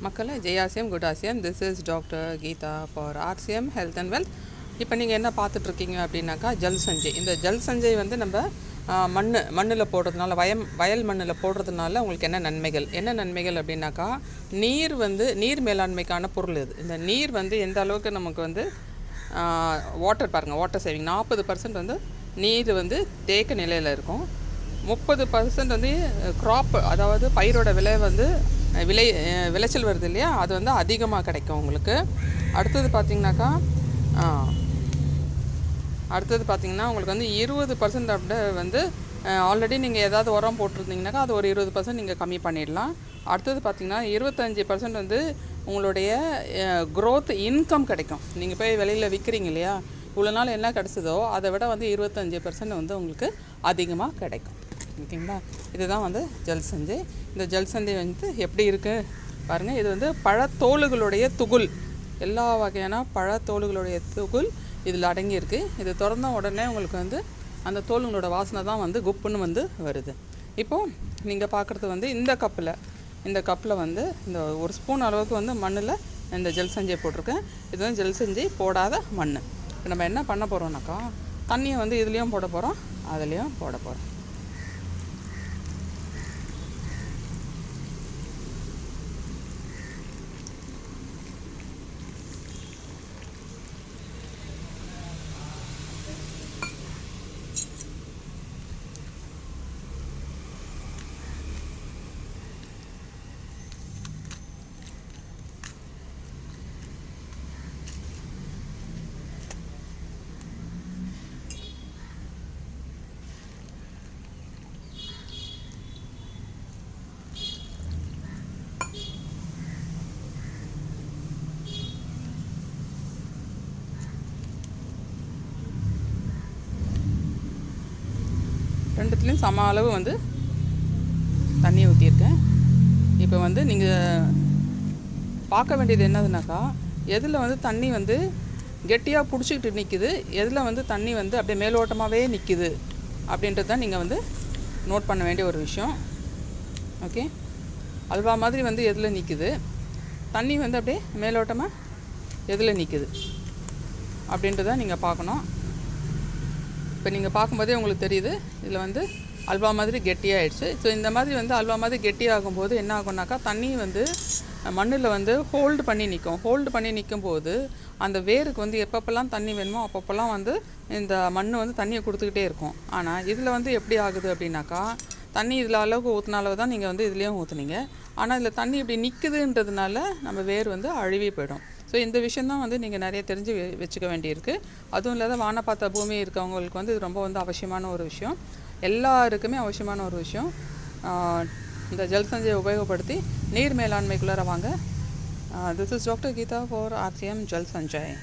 மக்களே ஜெயாசியம் குடாசியம். This is doctor Geetha for RCM health and wealth. இப்போ நீங்கள் என்ன பார்த்துட்ருக்கீங்க அப்படின்னாக்கா ஜல் சஞ்சய். இந்த ஜல் சஞ்சய் வந்து நம்ம மண்ணில் போடுறதுனால வயல் மண்ணில் போடுறதுனால உங்களுக்கு என்ன நன்மைகள் அப்படின்னாக்கா நீர் மேலாண்மைக்கான பொருள் இது. இந்த நீர் வந்து எந்த அளவுக்கு நமக்கு வந்து வாட்டர் பாருங்கள், வாட்டர் சேவிங் 40% வந்து நீர் வந்து தேக்க நிலையில் இருக்கும். 30% வந்து க்ராப், அதாவது பயிரோட விளைச்சல் வருது இல்லையா, அது வந்து அதிகமாக கிடைக்கும் உங்களுக்கு. அடுத்தது பார்த்திங்கன்னா உங்களுக்கு வந்து 20% அப்படியே வந்து ஆல்ரெடி நீங்கள் ஏதாவது உரம் போட்டிருந்தீங்கன்னாக்கா அது ஒரு 20% நீங்கள் கம்மி பண்ணிடலாம். அடுத்தது பார்த்திங்கன்னா 25% வந்து உங்களுடைய க்ரோத் இன்கம் கிடைக்கும். நீங்கள் போய் வெளியில் விற்கிறீங்க இல்லையா, இவ்வளோ நாள் என்ன கிடச்சதோ அதை விட வந்து 25% வந்து உங்களுக்கு அதிகமாக கிடைக்கும். ஓகேங்களா? இதுதான் வந்து ஜல் சஞ்சய். இந்த ஜல் சஞ்சய் வந்து எப்படி இருக்குது பாருங்கள். இது வந்து பழத்தோலுகளுடைய துகுல், எல்லா வகையான பழத்தோலுகளுடைய துகுல் இதில் அடங்கியிருக்கு. இது திறந்த உடனே உங்களுக்கு வந்து அந்த தோலுங்களோட வாசனை தான் வந்து குப்புன்னு வந்து வருது. இப்போது நீங்கள் பார்க்குறது வந்து இந்த கப்பில் வந்து இந்த ஒரு ஸ்பூன் அளவுக்கு வந்து மண்ணில் இந்த ஜல் சஞ்சய் போட்டிருக்கேன். இது வந்து ஜல் சஞ்சய் போடாத மண். இப்போ நம்ம என்ன பண்ண போகிறோம்னாக்கா தண்ணியை வந்து இதுலேயும் போட போகிறோம், அதுலேயும் போட போகிறோம். ரெண்டுத்துலேயும் சம அளவு வந்து தண்ணி ஊற்றியிருக்கேன். இப்போ வந்து நீங்கள் பார்க்க வேண்டியது என்னதுனாக்கா, எதில் வந்து தண்ணி வந்து கெட்டியாக பிடிச்சிக்கிட்டு நிற்குது, எதில் வந்து தண்ணி வந்து அப்படியே மேலோட்டமாகவே நிற்குது அப்படின்றது தான் நீங்கள் வந்து நோட் பண்ண வேண்டிய ஒரு விஷயம். ஓகே, அல்வா மாதிரி வந்து எதில் நிற்குது, தண்ணி வந்து அப்படியே மேலோட்டமாக எதில் நிற்குது அப்படின்ட்டு தான் நீங்கள் பார்க்கணும். இப்போ நீங்கள் பார்க்கும்போதே உங்களுக்கு தெரியுது இதில் வந்து அல்வா மாதிரி கெட்டியாகிடுச்சு. ஸோ இந்த மாதிரி வந்து அல்வா மாதிரி கெட்டியாகும்போது என்ன ஆகும்னாக்கா தண்ணி வந்து மண்ணில் வந்து ஹோல்டு பண்ணி நிற்கும் போது அந்த வேருக்கு வந்து எப்பப்பெல்லாம் தண்ணி வேணுமோ அப்பப்பெல்லாம் வந்து இந்த மண் வந்து தண்ணியை கொடுத்துக்கிட்டே இருக்கும். ஆனால் இதில் வந்து எப்படி ஆகுது அப்படின்னாக்கா தண்ணி இதில் அளவுக்கு ஊற்றின அளவு தான் நீங்கள் வந்து இதுலேயும் ஊற்றுனீங்க. ஆனால் இதில் தண்ணி இப்படி நிற்குதுன்றதுனால நம்ம வேர் வந்து அழுவி போயிடும். ஸோ இந்த விஷயந்தான் வந்து நீங்கள் நிறைய தெரிஞ்சு வச்சுக்க வேண்டியிருக்கு. அதுவும் இல்லாத வானப்பாத்த பூமி இருக்கவங்களுக்கு வந்து இது ரொம்ப வந்து அவசியமான ஒரு விஷயம், எல்லாருக்குமே அவசியமான ஒரு விஷயம். இந்த ஜல் சஞ்சயை உபயோகப்படுத்தி நீர் மேலாண்மைக்குள்ளார வாங்க. This is doctor Geetha for RCM Jal Sanjay.